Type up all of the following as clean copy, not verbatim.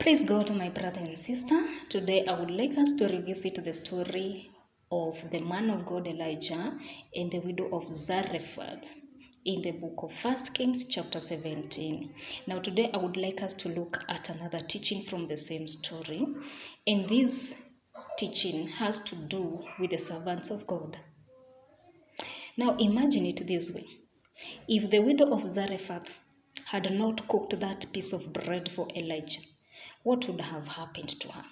Praise God, my brother and sister. Today I would like us to revisit the story of the man of God Elijah and the widow of Zarephath in the book of 1 Kings chapter 17. Now today I would like us to look at another teaching from the same story, and this teaching has to do with the servants of God. Now imagine it this way. If the widow of Zarephath had not cooked that piece of bread for Elijah, what would have happened to her?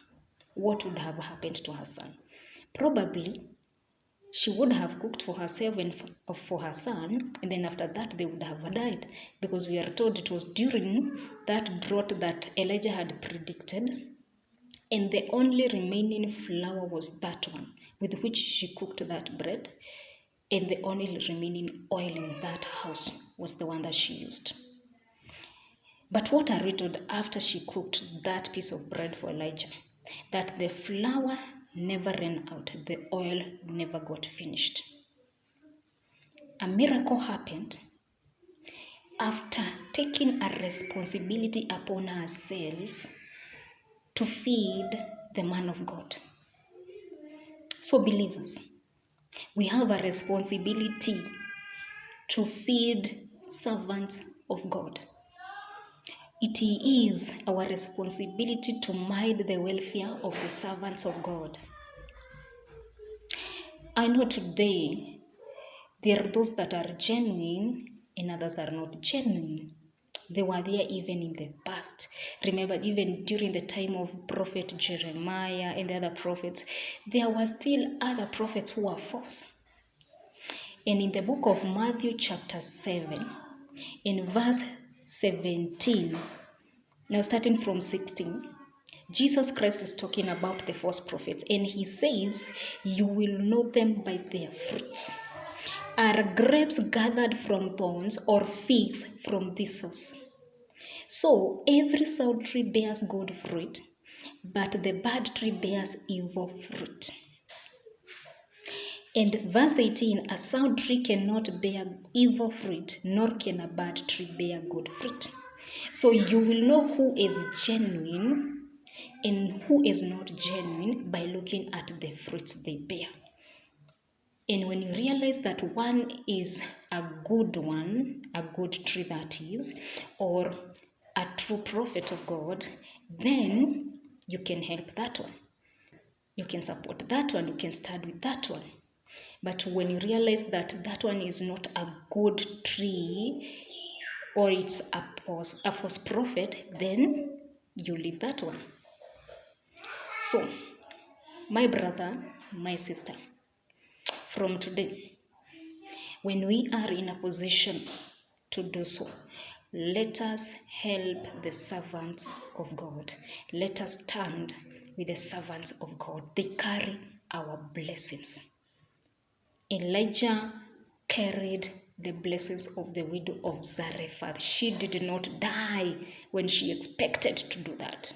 What would have happened to her son? Probably she would have cooked for herself and for her son, and then after that they would have died, because we are told it was during that drought that Elijah had predicted, and the only remaining flour was that one with which she cooked that bread, and the only remaining oil in that house was the one that she used. But what are we told after she cooked that piece of bread for Elijah? That the flour never ran out, the oil never got finished. A miracle happened after taking a responsibility upon herself to feed the man of God. So believers, we have a responsibility to feed servants of God. It is our responsibility to mind the welfare of the servants of God. I know today there are those that are genuine and others are not genuine. They were there even in the past. Remember, even during the time of Prophet Jeremiah and the other prophets, there were still other prophets who were false. And in the book of Matthew chapter 7, in verse 17, now starting from 16, Jesus Christ is talking about the false prophets, and he says, "You will know them by their fruits. Are grapes gathered from thorns, or figs from thistles? So every sound tree bears good fruit, but the bad tree bears evil fruit." And verse 18, "A sound tree cannot bear evil fruit, nor can a bad tree bear good fruit." So you will know who is genuine and who is not genuine by looking at the fruits they bear. And when you realize that one is a good one, a good tree that is, or a true prophet of God, then you can help that one. You can support that one. You can stand with that one. But when you realize that that one is not a good tree, or it's a false prophet, then you leave that one. So, my brother, my sister, from today, when we are in a position to do so, let us help the servants of God. Let us stand with the servants of God. They carry our blessings. Elijah carried the blessings of the widow of Zarephath. She did not die when she expected to do that.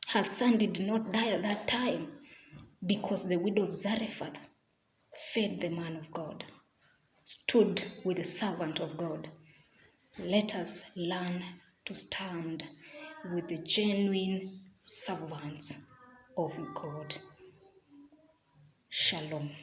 Her son did not die at that time because the widow of Zarephath fed the man of God, stood with the servant of God. Let us learn to stand with the genuine servants of God. Shalom.